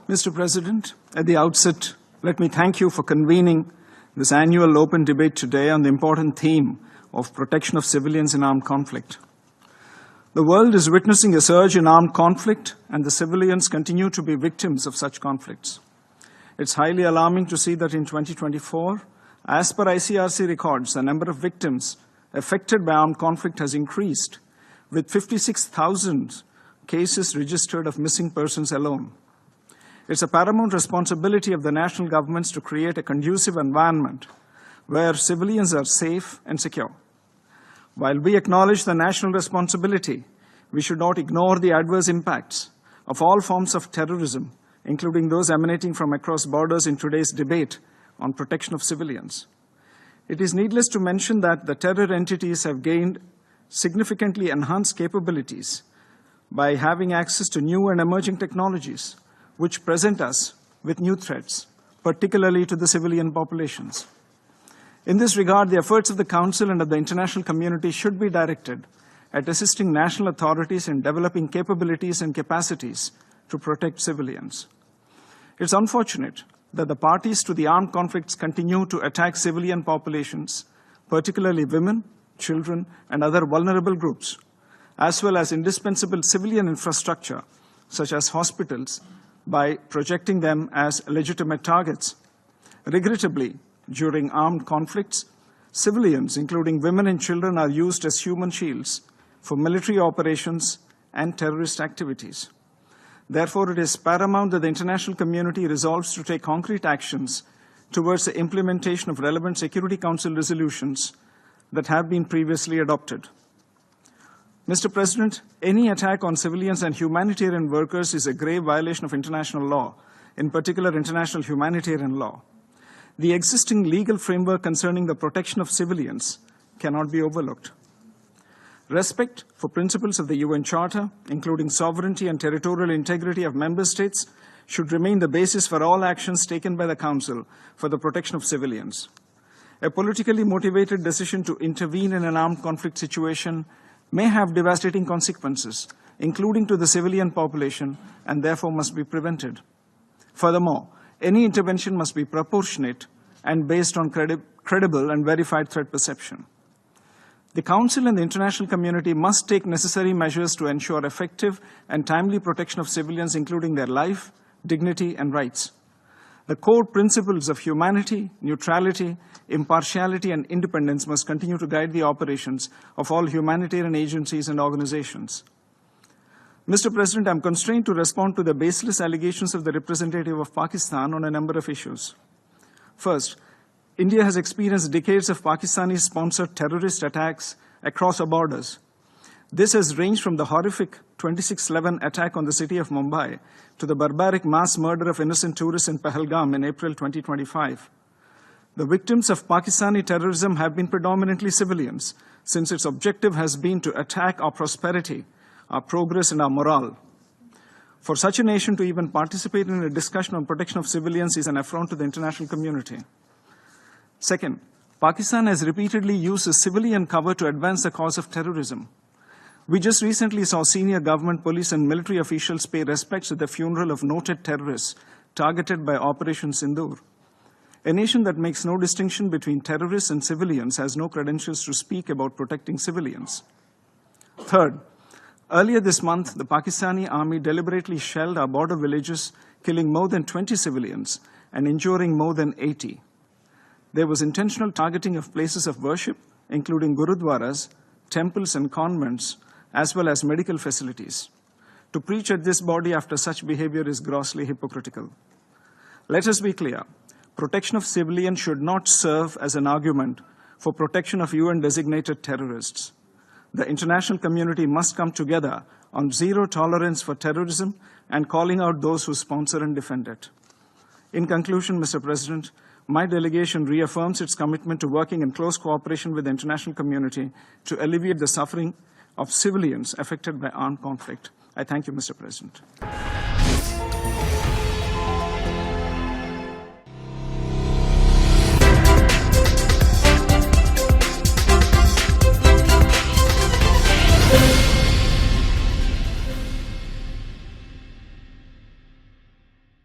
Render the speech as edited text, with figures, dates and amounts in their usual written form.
Mr. President, at the outset, let me thank you for convening this annual open debate today on the important theme of protection of civilians in armed conflict. The world is witnessing a surge in armed conflict, and the civilians continue to be victims of such conflicts. It's highly alarming to see that in 2024, as per ICRC records, the number of victims affected by armed conflict has increased, with 56,000 cases registered of missing persons alone. It's a paramount responsibility of the national governments to create a conducive environment where civilians are safe and secure. While we acknowledge the national responsibility, we should not ignore the adverse impacts of all forms of terrorism, including those emanating from across borders in today's debate on protection of civilians. It is needless to mention that the terror entities have gained significantly enhanced capabilities by having access to new and emerging technologies, which present us with new threats, particularly to the civilian populations. In this regard, the efforts of the Council and of the international community should be directed at assisting national authorities in developing capabilities and capacities to protect civilians. It's unfortunate that the parties to the armed conflicts continue to attack civilian populations, particularly women, children, and other vulnerable groups, as well as indispensable civilian infrastructure, such as hospitals, by projecting them as legitimate targets. Regrettably, during armed conflicts, civilians, including women and children, are used as human shields for military operations and terrorist activities. Therefore, it is paramount that the international community resolves to take concrete actions towards the implementation of relevant Security Council resolutions that have been previously adopted. Mr. President, any attack on civilians and humanitarian workers is a grave violation of international law, in particular international humanitarian law. The existing legal framework concerning the protection of civilians cannot be overlooked. Respect for principles of the UN Charter, including sovereignty and territorial integrity of member states, should remain the basis for all actions taken by the Council for the protection of civilians. A politically motivated decision to intervene in an armed conflict situation may have devastating consequences, including to the civilian population, and therefore must be prevented. Furthermore, any intervention must be proportionate and based on credible and verified threat perception. The Council and the international community must take necessary measures to ensure effective and timely protection of civilians, including their life, dignity, and rights. The core principles of humanity, neutrality, impartiality, and independence must continue to guide the operations of all humanitarian agencies and organizations. Mr. President, I am constrained to respond to the baseless allegations of the representative of Pakistan on a number of issues. First, India has experienced decades of Pakistani-sponsored terrorist attacks across our borders. This has ranged from the horrific 26/11 attack on the city of Mumbai to the barbaric mass murder of innocent tourists in Pahalgam in April 2025. The victims of Pakistani terrorism have been predominantly civilians, since its objective has been to attack our prosperity, our progress, and our morale. For such a nation to even participate in a discussion on protection of civilians is an affront to the international community. Second, Pakistan has repeatedly used the civilian cover to advance the cause of terrorism. We just recently saw senior government, police, and military officials pay respects at the funeral of noted terrorists targeted by Operation Sindoor. A nation that makes no distinction between terrorists and civilians has no credentials to speak about protecting civilians. Third, earlier this month, the Pakistani army deliberately shelled our border villages, killing more than 20 civilians and injuring more than 80. There was intentional targeting of places of worship, including gurudwaras, temples, and convents, as well as medical facilities. To preach at this body after such behavior is grossly hypocritical. Let us be clear. Protection of civilians should not serve as an argument for protection of UN-designated terrorists. The international community must come together on zero tolerance for terrorism and calling out those who sponsor and defend it. In conclusion, Mr. President, my delegation reaffirms its commitment to working in close cooperation with the international community to alleviate the suffering of civilians affected by armed conflict. I thank you, Mr. President.